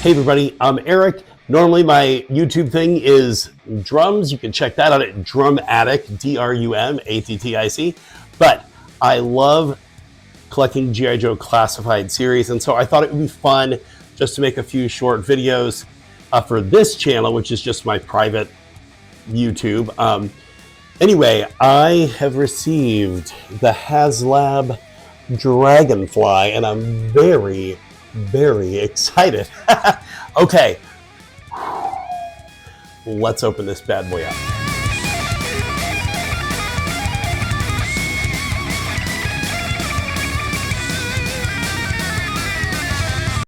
Hey everybody, I'm Eric. Normally my YouTube thing is drums. You can check that out at Drum Attic, D-R-U-M-A-T-T-I-C. But I love collecting G.I. Joe classified series, and so I thought it would be fun just to make a few short videos for this channel, which is just my private YouTube. Anyway, I have received the Haslab Dragonfly, and I'm very, very excited. Okay, let's open this bad boy up.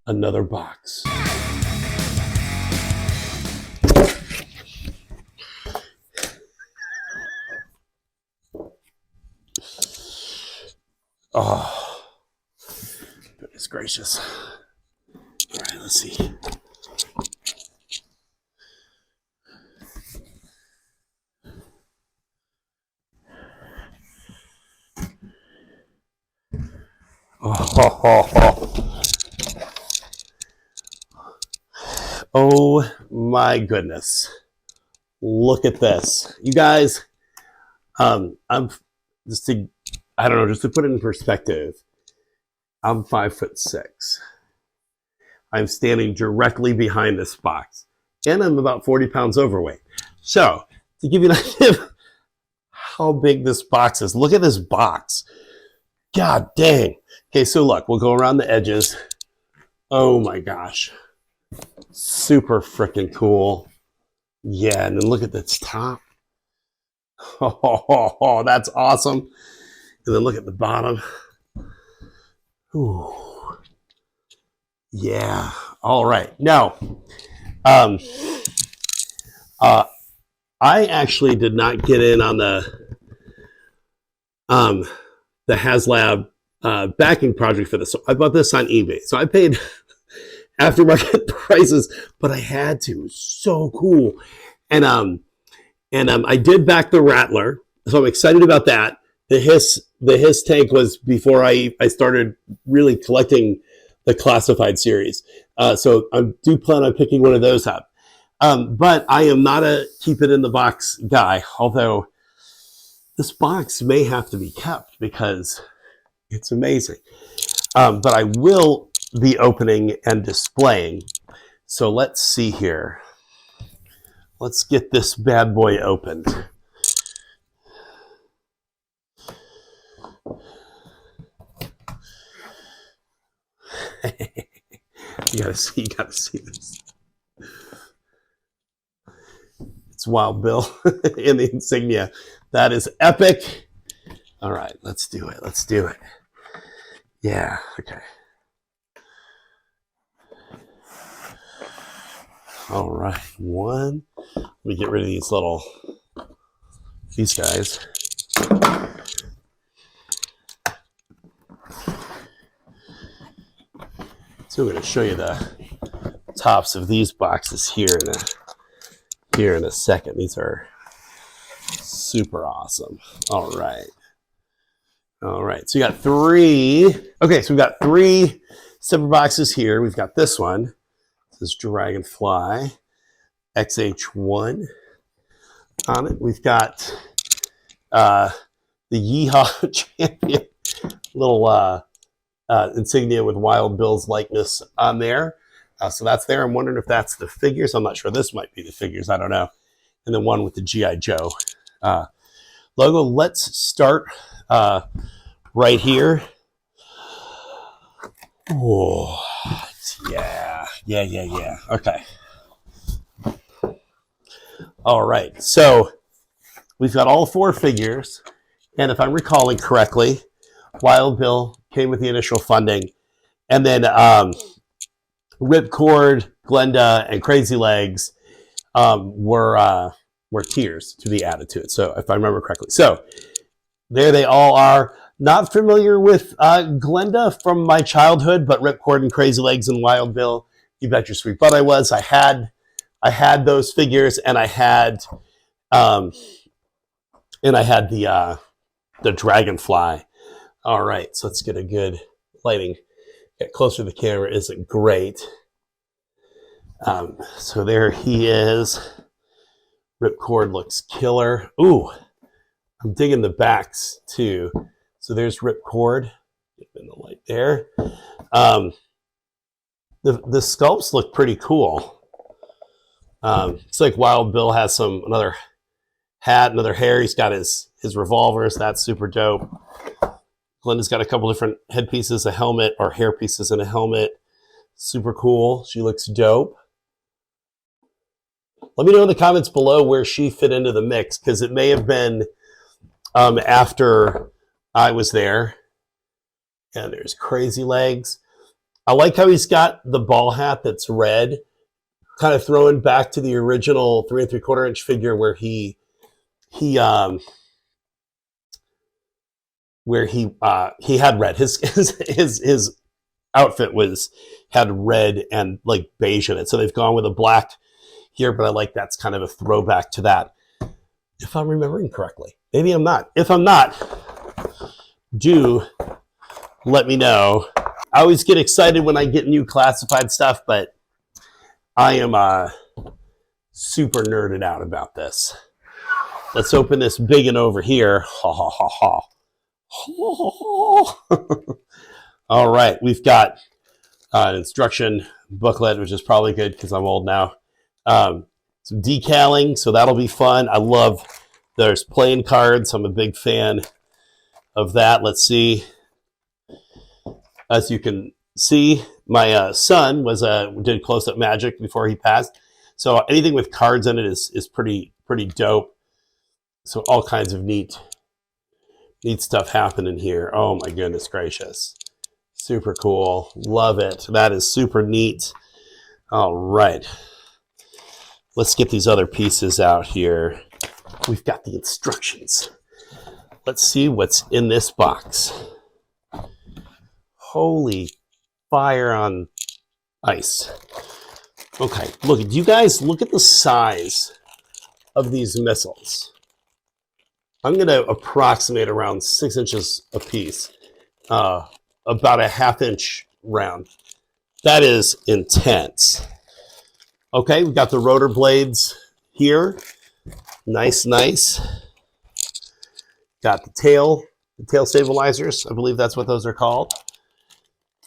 Another box. Oh, goodness gracious. All right, let's see. Oh my goodness. Look at this. You guys, I'm just to, I don't know, just to put it in perspective, I'm 5'6". I'm standing directly behind this box, and I'm about 40 pounds overweight. So, to give you an idea of how big this box is, look at this box. God dang. Okay, so look, we'll go around the edges. Oh my gosh. Super freaking cool. Yeah, and then look at this top. Oh, that's awesome. And then look at the bottom. Ooh. Yeah. All right. Now, I actually did not get in on the Haslab backing project for this. So I bought this on eBay. So I paid aftermarket prices, but I had to. It was so cool. And I did back the Rattler, so I'm excited about that. The Hiss tank was before I started really collecting the classified series. So I do plan on picking one of those up. But I am not a keep it in the box guy, although this box may have to be kept because it's amazing. But I will be opening and displaying. So let's see here. Let's get this bad boy opened. You gotta see this. It's Wild Bill in the insignia. That is epic. All right, let's do it. Let's do it. Yeah, okay. All right, one. Let me get rid of these guys. So I'm going to show you the tops of these boxes here in a second. These are super awesome. All right. So you got three. Okay, so we've got three separate boxes here. We've got this one. This is Dragonfly, XH-1 on it. We've got the Yeehaw Champion little insignia with Wild Bill's likeness on there. So that's there. I'm wondering if that's the figures. I'm not sure. This might be the figures. I don't know. And then one with the G.I.Joe logo. Let's start right here. Oh, yeah. Okay. All right. So we've got all four figures. And if I'm recalling correctly, Wild Bill came with the initial funding. And then Ripcord, Glenda, and Crazy Legs were tiers to be added to it. So if I remember correctly. So there they all are. Not familiar with Glenda from my childhood, but Ripcord and Crazy Legs and Wild Bill, you bet your sweet butt I was. I had those figures, and I had the Dragonfly. All right, so let's get a good lighting. Get closer to the camera isn't great. So there he is. Ripcord looks killer. Ooh, I'm digging the backs too. So there's Ripcord. Get in the light there. The sculpts look pretty cool. It's like Wild Bill has another hat, another hair. He's got his revolvers. That's super dope. Glenda's got a couple different headpieces, a helmet, or hair pieces and a helmet. Super cool. She looks dope. Let me know in the comments below where she fit into the mix, because it may have been after I was there. And there's Crazy Legs. I like how he's got the ball hat that's red, kind of throwing back to the original 3 3/4 inch figure where he had red. His outfit had red and like beige in it. So they've gone with a black here, but I like that's kind of a throwback to that, if I'm remembering correctly. Maybe I'm not. If I'm not, do let me know. I always get excited when I get new classified stuff, but I am super nerded out about this. Let's open this big one over here. Ha ha ha ha. All right, we've got an instruction booklet, which is probably good because I'm old now. Some decaling, so that'll be fun. I love, there's playing cards. I'm a big fan of that. Let's see. As you can see, my son did close-up magic before he passed. So anything with cards in it is pretty dope. So all kinds of neat stuff happening here. Oh my goodness gracious. Super cool. Love it. That is super neat. All right. Let's get these other pieces out here. We've got the instructions. Let's see what's in this box. Holy fire on ice. Okay, look, you guys, look at the size of these missiles. I'm going to approximate around 6 inches a piece, about a 1/2 inch round. That is intense. Okay, we've got the rotor blades here. Nice. Got the tail stabilizers. I believe that's what those are called.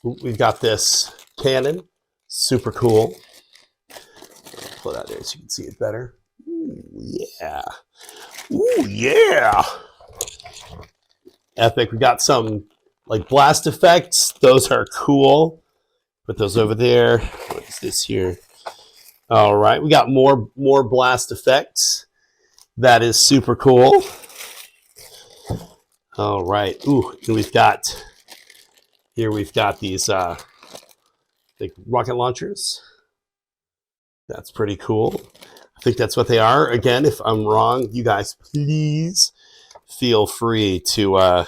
We've got this cannon. Super cool. Pull it out there so you can see it better. Ooh, yeah. Ooh, yeah. Epic. We got some like blast effects. Those are cool. Put those over there. What is this here? All right. We got more blast effects. That is super cool. All right. Ooh, and we've got these like rocket launchers. That's pretty cool. I think that's what they are. Again, if I'm wrong, you guys please feel free to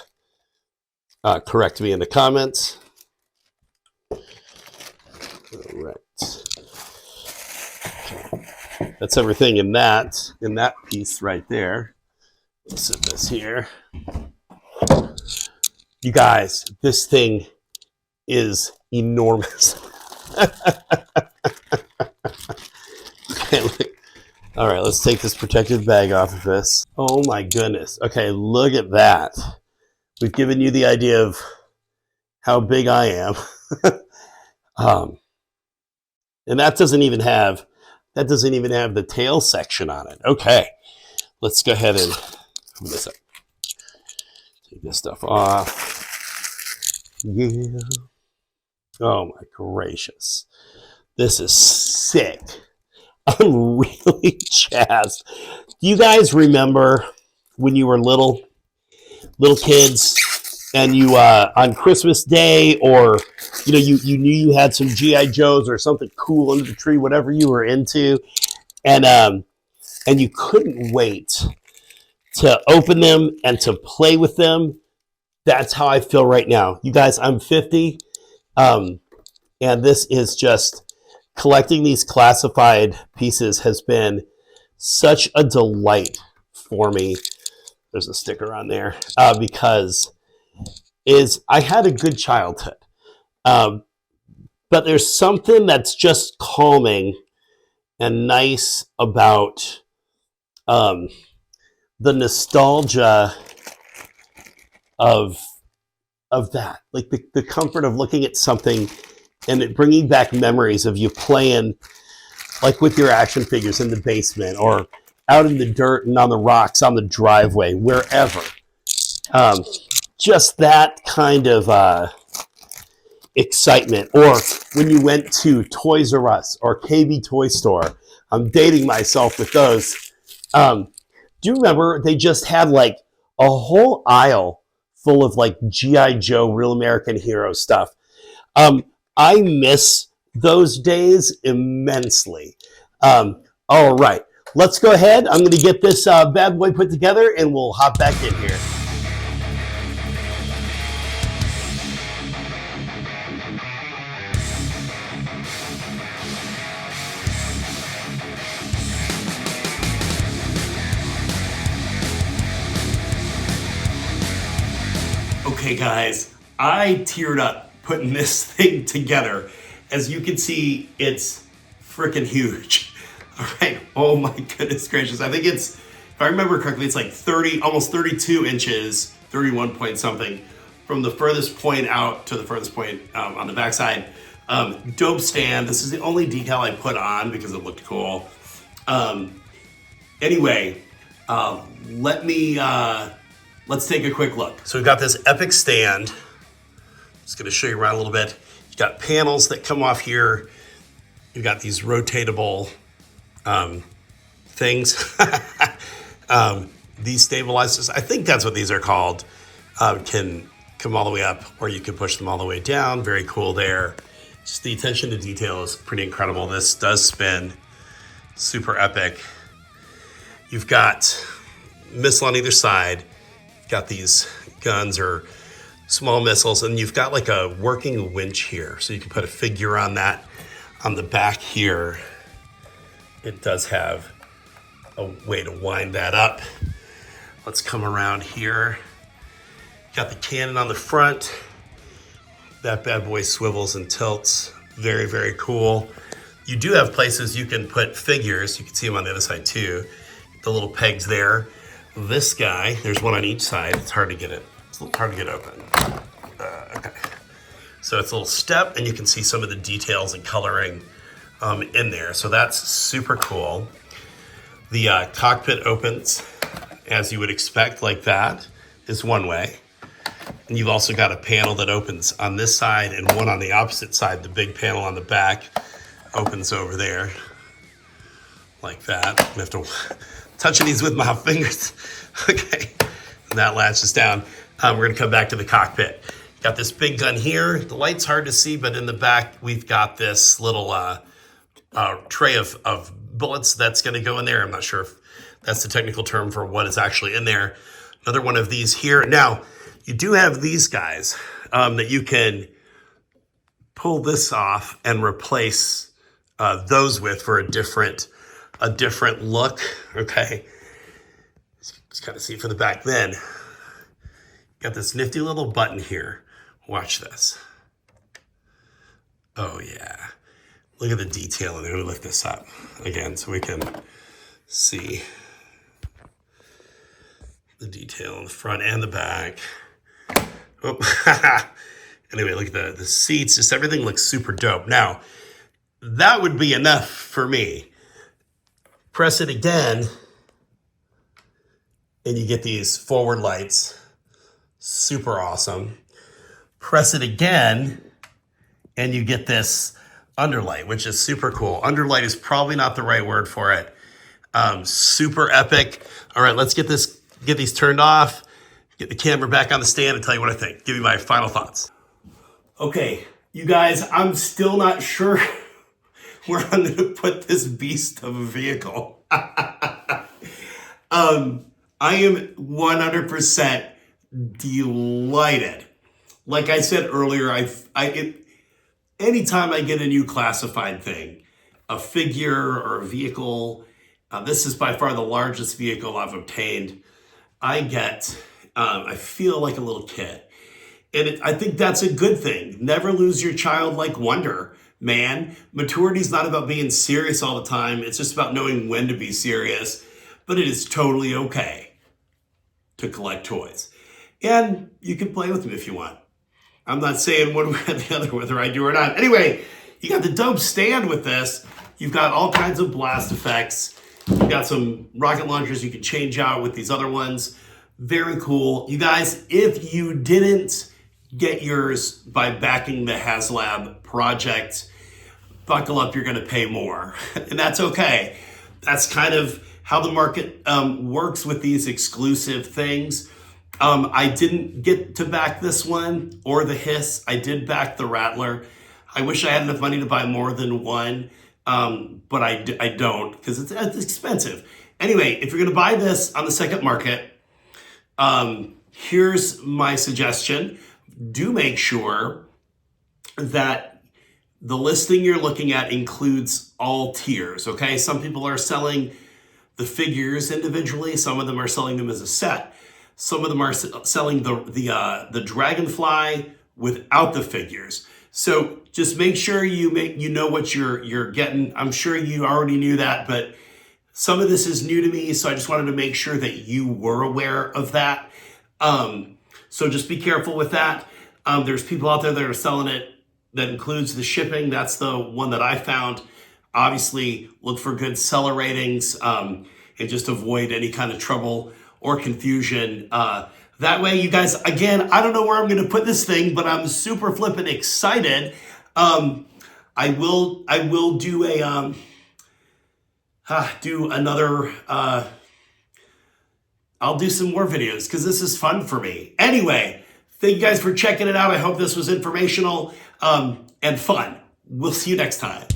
correct me in the comments. All right. That's everything in that piece right there. Let's set this here. You guys, this thing is enormous. Okay, look. All right, let's take this protective bag off of this. Oh my goodness. Okay, look at that. We've given you the idea of how big I am. And that doesn't even have the tail section on it. Okay, let's go ahead and open this up. Take this stuff off. Yeah. Oh my gracious. This is sick. I'm really jazzed. Do you guys remember when you were little kids and you on Christmas Day, or you knew you had some G.I. Joes or something cool under the tree, whatever you were into, and you couldn't wait to open them and to play with them? That's how I feel right now. You guys, I'm 50, and this is just, collecting these classified pieces has been such a delight for me. There's a sticker on there, because I had a good childhood. But there's something that's just calming and nice about the nostalgia of that, like the comfort of looking at something and it bringing back memories of you playing like with your action figures in the basement or out in the dirt and on the rocks on the driveway, wherever. Just that kind of excitement. Or when you went to Toys R Us or KB Toy Store. I'm dating myself with those. Do you remember they just had like a whole aisle full of like G.I. Joe, Real American Hero stuff? I miss those days immensely. All right, let's go ahead. I'm going to get this bad boy put together and we'll hop back in here. Okay, guys, I teared up putting this thing together. As you can see, it's freaking huge. All right, oh my goodness gracious. I think it's, if I remember correctly, it's like 30, almost 32 inches, 31 point something, from the furthest point out to the furthest point on the backside. Dope stand. This is the only decal I put on because it looked cool. Anyway, let's take a quick look. So we've got this epic stand. Just gonna show you around a little bit. You've got panels that come off here. You've got these rotatable things. These stabilizers, I think that's what these are called, can come all the way up or you can push them all the way down. Very cool there. Just the attention to detail is pretty incredible. This does spin, super epic. You've got missile on either side. You've got these guns or small missiles, and you've got like a working winch here. So you can put a figure on that. On the back here, it does have a way to wind that up. Let's come around here. Got the cannon on the front. That bad boy swivels and tilts. Very, very cool. You do have places you can put figures. You can see them on the other side too. The little pegs there. This guy, there's one on each side. It's hard to get it. It's a little hard to get open. Okay. So it's a little step, and you can see some of the details and coloring in there. So that's super cool. The cockpit opens as you would expect, like that, is one way. And you've also got a panel that opens on this side and one on the opposite side. The big panel on the back opens over there, like that. I have to touching these with my fingers. Okay, and that latches down. We're gonna come back to the cockpit. Got this big gun here. The light's hard to see, but in the back, we've got this little tray of bullets that's gonna go in there. I'm not sure if that's the technical term for what is actually in there. Another one of these here. Now, you do have these guys that you can pull this off and replace those with for a different look. Okay, just kind of see it from the back. Then got this nifty little button here. Watch this. Oh yeah, look at the detail in there. Let me lift this up again so we can see the detail in the front and the back. Oh. Anyway, look at the seats. Just everything looks super dope. Now, that would be enough for me. Press it again, and you get these forward lights. Super awesome. Press it again, and you get this underlight, which is super cool. Underlight is probably not the right word for it. Super epic. All right, let's get these turned off, get the camera back on the stand, and tell you what I think. Give you my final thoughts. Okay, you guys, I'm still not sure where I'm going to put this beast of a vehicle. I am 100% delighted. Like I said earlier, anytime I get a new classified thing, a figure or a vehicle, this is by far the largest vehicle I've obtained. I feel like a little kid. And I think that's a good thing. Never lose your childlike wonder man. Maturity is not about being serious all the time. It's just about knowing when to be serious. But it is totally okay to collect toys. And you can play with them if you want. I'm not saying one way or the other whether I do or not. Anyway, you got the dope stand with this. You've got all kinds of blast effects. You've got some rocket launchers you can change out with these other ones. Very cool. You guys, if you didn't get yours by backing the Haslab project, buckle up, you're going to pay more. And that's okay. That's kind of how the market works with these exclusive things. I didn't get to back this one or the Hiss. I did back the Rattler. I wish I had enough money to buy more than one, but I don't because it's expensive. Anyway, if you're going to buy this on the second market, here's my suggestion. Do make sure that the listing you're looking at includes all tiers, okay? Some people are selling the figures individually. Some of them are selling them as a set. Some of them are selling the Dragonfly without the figures. So just make sure you know what you're getting. I'm sure you already knew that, but some of this is new to me, so I just wanted to make sure that you were aware of that. So just be careful with that. There's people out there that are selling it that includes the shipping. That's the one that I found. Obviously, look for good seller ratings and just avoid any kind of trouble or confusion. That way, you guys, again, I don't know where I'm going to put this thing, but I'm super flippin' excited. I will do a another. I'll do some more videos because this is fun for me. Anyway, thank you guys for checking it out. I hope this was informational and fun. We'll see you next time.